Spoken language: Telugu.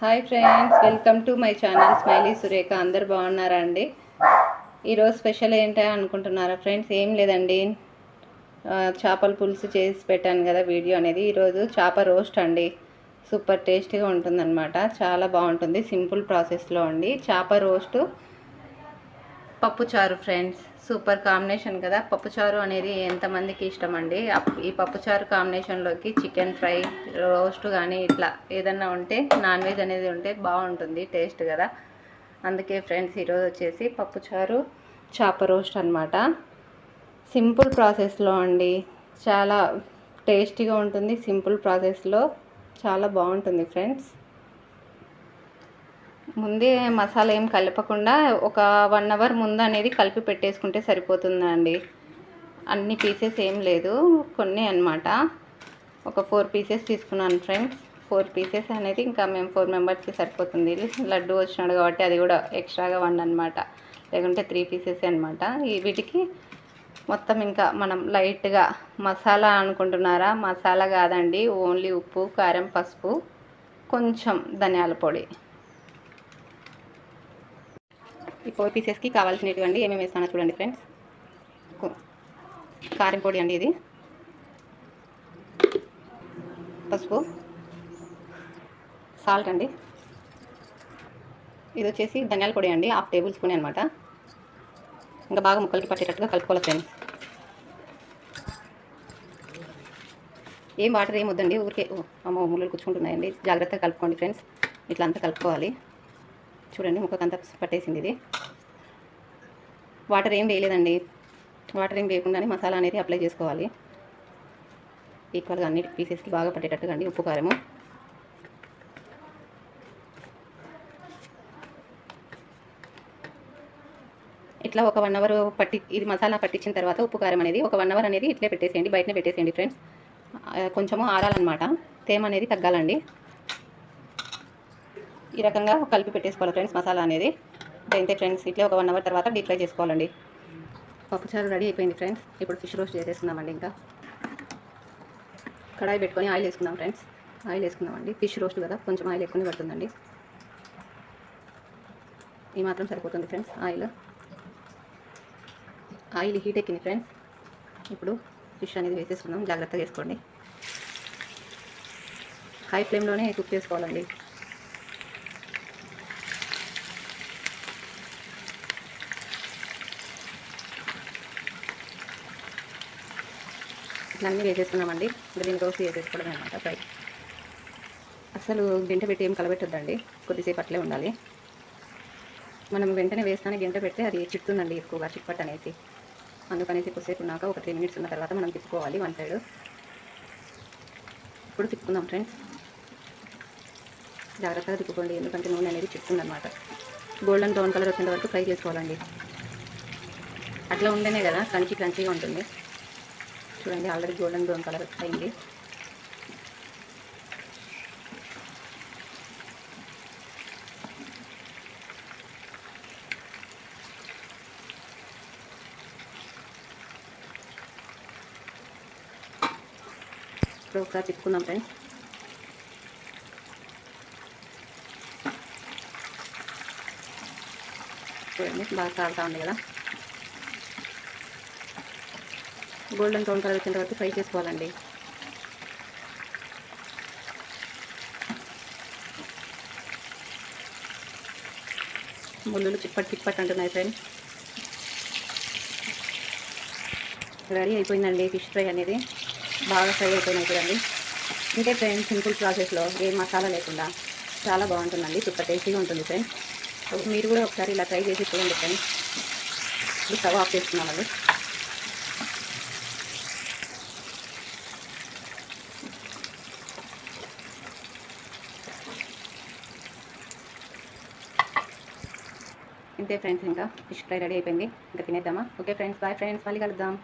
Hi friends, welcome to my channel smiley Surekha. అందరు బాగున్నారా అండి? ఈరోజు స్పెషల్ ఏంటో అనుకుంటున్నారా ఫ్రెండ్స్? ఏం లేదండి, చేపల పులుసు చేసి పెట్టాను కదా వీడియో అనేది. ఈరోజు చేప రోస్ట్ అండి. సూపర్ టేస్టీగా ఉంటుందన్నమాట. చాలా బాగుంటుంది. సింపుల్ ప్రాసెస్లో అండి. చేప రోస్టు పప్పుచారు ఫ్రెండ్స్, సూపర్ కాంబినేషన్ కదా. పప్పుచారు అనేది ఎంతమందికి ఇష్టం అండి. ఈ పప్పుచారు కాంబినేషన్లోకి చికెన్ ఫ్రై, రోస్ట్ కానీ ఇట్లా ఏదన్నా ఉంటే, నాన్ వెజ్ అనేది ఉంటే బాగుంటుంది టేస్ట్ కదా. అందుకే ఫ్రెండ్స్ ఈరోజు వచ్చేసి పప్పుచారు చేప రోస్ట్ అనమాట. సింపుల్ ప్రాసెస్లో అండి. చాలా టేస్టీగా ఉంటుంది. సింపుల్ ప్రాసెస్లో చాలా బాగుంటుంది ఫ్రెండ్స్. ముందే మసాలా ఏం కలపకుండా ఒక 1 అవర్ ముందు అనేది కలిపి పెట్టేసుకుంటే సరిపోతుందండి. అన్ని పీసెస్ ఏం లేదు, కొన్ని అన్నమాట. ఒక 4 పీసెస్ తీసుకున్నాను ఫ్రెండ్స్. 4 పీసెస్ అనేది ఇంకా మేము 4 మెంబర్స్కి సరిపోతుంది. లడ్డు వచ్చినాడు కాబట్టి అది కూడా ఎక్స్ట్రాగా 1 అనమాట, లేకుంటే 3 పీసెస్ అనమాట. వీటికి మొత్తం ఇంకా మనం లైట్గా మసాలా అనుకుంటున్నారా? మసాలా కాదండి, ఓన్లీ ఉప్పు, కారం, పసుపు, కొంచెం ధనియాల పొడి. ఈ 4 పీసెస్కి కావాల్సినవి అండి. ఏమేమి వేస్తానో చూడండి ఫ్రెండ్స్. కారం పొడి అండి, ఇది పసుపు, సాల్ట్ అండి, ఇది వచ్చేసి ధనియాల పొడి అండి, 1/2 టేబుల్ స్పూన్ అనమాట. ఇంకా బాగా ముక్కలకి పట్టేటట్టుగా కలుపుకోవాలి ఫ్రెండ్స్. ఏం వాటర్ ఏం వద్దండి, ఊరికే అమ్మో ముళ్ళు కూర్చుకుంటున్నాయండి. జాగ్రత్తగా కలుపుకోండి ఫ్రెండ్స్. ఇట్లా అంతా కలుపుకోవాలి. చూడండి ముక్కకంతా పట్టేసింది ఇది. వాటర్ ఏం వేయలేదండి. వాటర్ ఏం వేయకుండానే మసాలా అనేది అప్లై చేసుకోవాలి. ఈక్వల్గా అన్ని పీసెస్కి బాగా పట్టేటట్టుగా అండి. ఉప్పు, కారము, ఇట్లా ఒక 1 అవర్ ఇది మసాలా పట్టించిన తర్వాత ఉప్పు, కారం అనేది ఒక 1 అవర్ అనేది ఇట్లే పెట్టేసేయండి, బయటనే పెట్టేసేయండి ఫ్రెండ్స్. కొంచెము ఆరాలన్నమాట, తేమ అనేది తగ్గాలండి. ఈ రకంగా కలిపి పెట్టేసుకోవాలి ఫ్రెండ్స్ మసాలా అనేది. అంతే ఫ్రెండ్స్, ఇట్లే ఒక 1 అవర్ తర్వాత డీప్ ఫ్రై చేసుకోవాలండి. పప్పుచారు రెడీ అయిపోయింది ఫ్రెండ్స్. ఇప్పుడు ఫిష్ రోస్ట్ చేసేస్తున్నామండి. ఇంకా కడాయి పెట్టుకొని ఆయిల్ వేసుకుందాం ఫ్రెండ్స్. ఆయిల్ వేసుకుందామండి. ఫిష్ రోస్ట్ కదా, కొంచెం ఆయిల్ ఎక్కువనే పడుతుందండి. ఈ మాత్రం సరిపోతుంది ఫ్రెండ్స్. ఆయిల్ హీట్ ఎక్కింది ఫ్రెండ్స్. ఇప్పుడు ఫిష్ అనేది వేసేసుకుందాం. జాగ్రత్తగా వేసుకోండి. హై ఫ్లేమ్లోనే కుక్ చేసుకోవాలండి. ఇట్లా అన్నీ వేసేస్తున్నామండి. గ్రీన్ రోస్ట్ వేసేసుకోవడం అనమాట ఫ్రై. అసలు గంట పెట్టి ఏం కలబెట్టద్దండి, కొద్దిసేపు అట్లే ఉండాలి. మనం వెంటనే వేస్తానే గంట పెడితే అది చిట్టుందండి, ఎక్కువగా చిట్పట్ అనేసి. అందుకనేసి కొద్దిసేపు ఉన్నాక ఒక 3 మినిట్స్ ఉన్న తర్వాత మనం తిప్పుకోవాలి వన్ సైడ్. ఇప్పుడు తిప్పుకుందాం ఫ్రెండ్స్. జాగ్రత్తగా తిప్పుకోండి, ఎందుకంటే నూనె అనేది చిట్టుందన్నమాట. గోల్డెన్ బ్రౌన్ కలర్ వచ్చేంత వరకు ఫ్రై చేసుకోవాలండి. అట్లా ఉంటేనే కదా క్రంచీగా ఉంటుంది. చూడండి, ఆల్రెడీ గోల్డెన్ బ్రౌన్ కలర్ అయింది. ఇప్పుడు ఒకసారి తిప్పుకుందాం ఫ్రెండ్స్. చూడండి, బాగా కాలుతా ఉంది కదా. గోల్డెన్ బ్రౌన్ కలర్ వచ్చేంత వరకు ఫ్రై చేసుకోవాలండి. ముళ్ళు చిప్పట్ అంటున్నాయి ఫ్రెండ్స్. రెడీ అయిపోయిందండి ఫిష్ ఫ్రై అనేది. బాగా ఫ్రై అయిపోయినాయి చూడండి. ఇంకే ఫ్రెండ్స్, సింపుల్ ప్రాసెస్లో ఏం మసాలా లేకుండా చాలా బాగుంటుందండి. సూపర్ టేస్టీగా ఉంటుంది ఫ్రెండ్స్. మీరు కూడా ఒకసారి ఇలా ట్రై చేసి చూడండి ఫ్రెండ్స్. ఇప్పుడు స్టవ్ ఆఫ్ చేసుకున్నామండి. ఇంతే ఫ్రెండ్స్, ఇంకా ఫిష్ ఫ్రై రెడీ అయిపోయింది. ఇంకా తినేద్దామా? ఓకే ఫ్రెండ్స్, బాయ్ ఫ్రెండ్స్, మళ్ళీ కలుద్దాం.